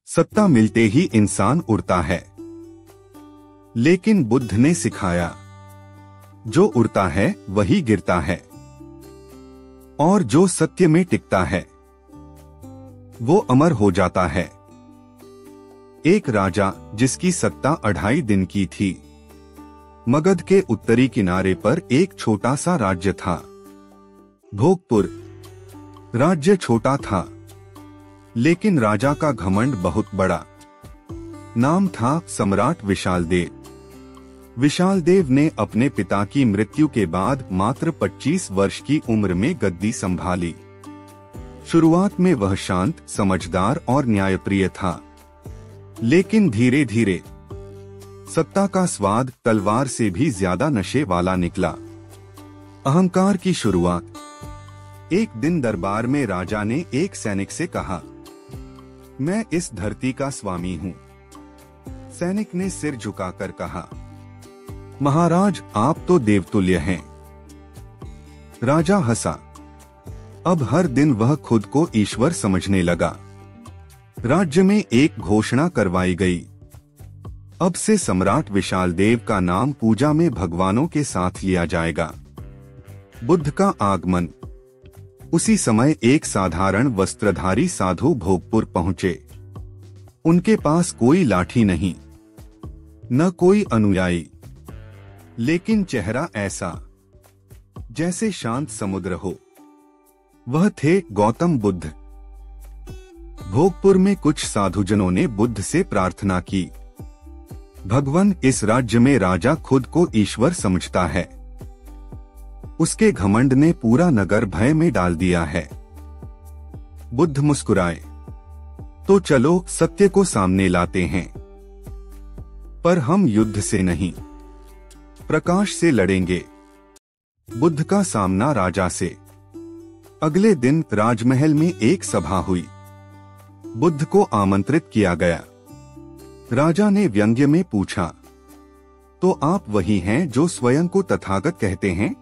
सत्ता मिलते ही इंसान उड़ता है, लेकिन बुद्ध ने सिखाया जो उड़ता है वही गिरता है और जो सत्य में टिकता है वो अमर हो जाता है। एक राजा जिसकी सत्ता 2.5 दिन की थी। मगध के उत्तरी किनारे पर एक छोटा सा राज्य था, भोगपुर। राज्य छोटा था, लेकिन राजा का घमंड बहुत बड़ा। नाम था सम्राट विशालदेव। विशालदेव ने अपने पिता की मृत्यु के बाद मात्र 25 वर्ष की उम्र में गद्दी संभाली। शुरुआत में वह शांत, समझदार और न्यायप्रिय था, लेकिन धीरे धीरे सत्ता का स्वाद तलवार से भी ज्यादा नशे वाला निकला। अहंकार की शुरुआत। एक दिन दरबार में राजा ने एक सैनिक से कहा, मैं इस धरती का स्वामी हूँ। सैनिक ने सिर झुकाकर कहा, महाराज आप तो देवतुल्य हैं। राजा हंसा। अब हर दिन वह खुद को ईश्वर समझने लगा। राज्य में एक घोषणा करवाई गई, अब से सम्राट विशालदेव का नाम पूजा में भगवानों के साथ लिया जाएगा। बुद्ध का आगमन। उसी समय एक साधारण वस्त्रधारी साधु भोगपुर पहुंचे। उनके पास कोई लाठी नहीं, न कोई अनुयायी, लेकिन चेहरा ऐसा जैसे शांत समुद्र हो। वह थे गौतम बुद्ध। भोगपुर में कुछ साधुजनों ने बुद्ध से प्रार्थना की, भगवान, इस राज्य में राजा खुद को ईश्वर समझता है। उसके घमंड ने पूरा नगर भय में डाल दिया है। बुद्ध मुस्कुराए, तो चलो सत्य को सामने लाते हैं, पर हम युद्ध से नहीं, प्रकाश से लड़ेंगे। बुद्ध का सामना राजा से। अगले दिन राजमहल में एक सभा हुई। बुद्ध को आमंत्रित किया गया। राजा ने व्यंग्य में पूछा, तो आप वही हैं जो स्वयं को तथागत कहते हैं?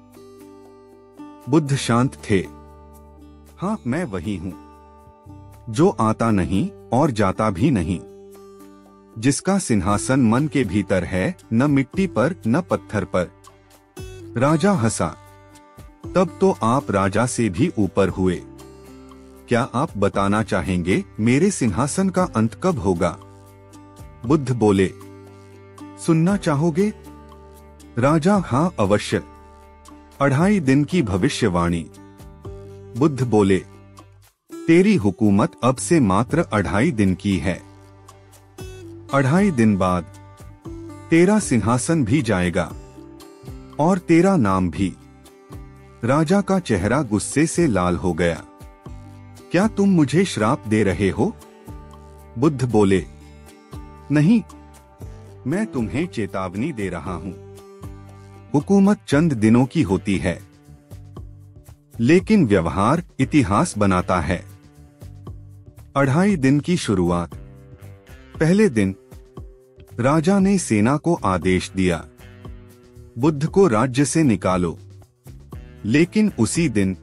बुद्ध शांत थे। हाँ, मैं वही हूं, जो आता नहीं और जाता भी नहीं, जिसका सिंहासन मन के भीतर है, न मिट्टी पर न पत्थर पर। राजा हंसा। तब तो आप राजा से भी ऊपर हुए। क्या आप बताना चाहेंगे मेरे सिंहासन का अंत कब होगा? बुद्ध बोले, सुनना चाहोगे? राजा, हाँ अवश्य। 2.5 दिन की भविष्यवाणी। बुद्ध बोले, तेरी हुकूमत अब से मात्र 2.5 दिन की है। 2.5 दिन बाद तेरा सिंहासन भी जाएगा और तेरा नाम भी। राजा का चेहरा गुस्से से लाल हो गया। क्या तुम मुझे श्राप दे रहे हो? बुद्ध बोले, नहीं, मैं तुम्हें चेतावनी दे रहा हूं। हुकूमत चंद दिनों की होती है, लेकिन व्यवहार इतिहास बनाता है। 2.5 दिन की शुरुआत। पहले दिन राजा ने सेना को आदेश दिया, बुद्ध को राज्य से निकालो। लेकिन उसी दिन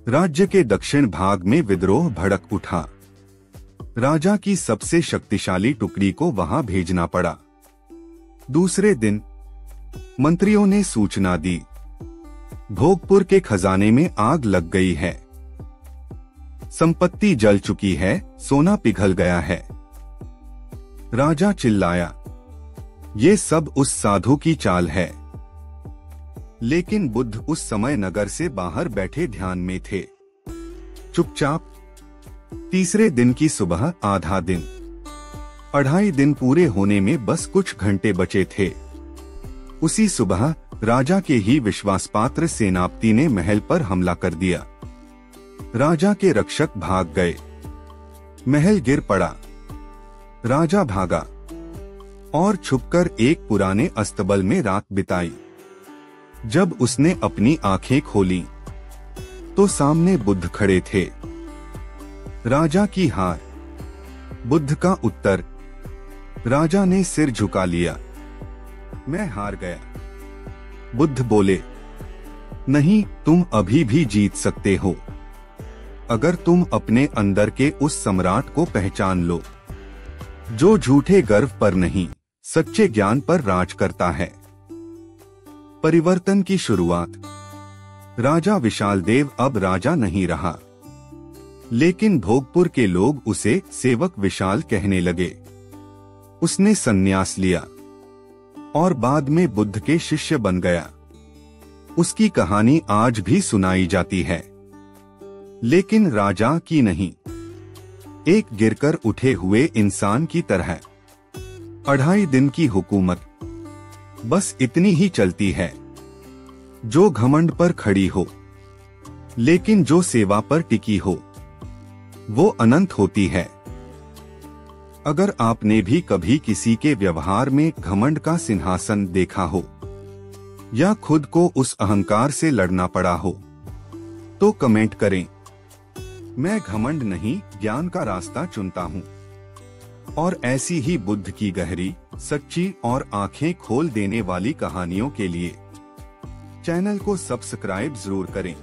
राज्य के दक्षिण भाग में विद्रोह भड़क उठा। राजा की सबसे शक्तिशाली टुकड़ी को वहां भेजना पड़ा। दूसरे दिन मंत्रियों ने सूचना दी, भोगपुर के खजाने में आग लग गई है, संपत्ति जल चुकी है, सोना पिघल गया है। राजा चिल्लाया, ये सब उस साधु की चाल है। लेकिन बुद्ध उस समय नगर से बाहर बैठे ध्यान में थे, चुपचाप। तीसरे दिन की सुबह आधा दिन। 2.5 दिन पूरे होने में बस कुछ घंटे बचे थे। उसी सुबह राजा के ही विश्वासपात्र सेनापति ने महल पर हमला कर दिया। राजा के रक्षक भाग गए। महल गिर पड़ा। राजा भागा और छुपकर एक पुराने अस्तबल में रात बिताई। जब उसने अपनी आंखें खोली तो सामने बुद्ध खड़े थे। राजा की हार। बुद्ध का उत्तर। राजा ने सिर झुका लिया, मैं हार गया। बुद्ध बोले, नहीं, तुम अभी भी जीत सकते हो, अगर तुम अपने अंदर के उस सम्राट को पहचान लो जो झूठे गर्व पर नहीं, सच्चे ज्ञान पर राज करता है। परिवर्तन की शुरुआत। राजा विशालदेव अब राजा नहीं रहा, लेकिन भोगपुर के लोग उसे सेवक विशाल कहने लगे। उसने संन्यास लिया और बाद में बुद्ध के शिष्य बन गया। उसकी कहानी आज भी सुनाई जाती है, लेकिन राजा की नहीं, एक गिरकर उठे हुए इंसान की तरह। 2.5 दिन की हुकूमत बस इतनी ही चलती है, जो घमंड पर खड़ी हो, लेकिन जो सेवा पर टिकी हो वो अनंत होती है। अगर आपने भी कभी किसी के व्यवहार में घमंड का सिंहासन देखा हो या खुद को उस अहंकार से लड़ना पड़ा हो, तो कमेंट करें। मैं घमंड नहीं, ज्ञान का रास्ता चुनता हूँ। और ऐसी ही बुद्ध की गहरी, सच्ची और आंखें खोल देने वाली कहानियों के लिए चैनल को सब्सक्राइब जरूर करें।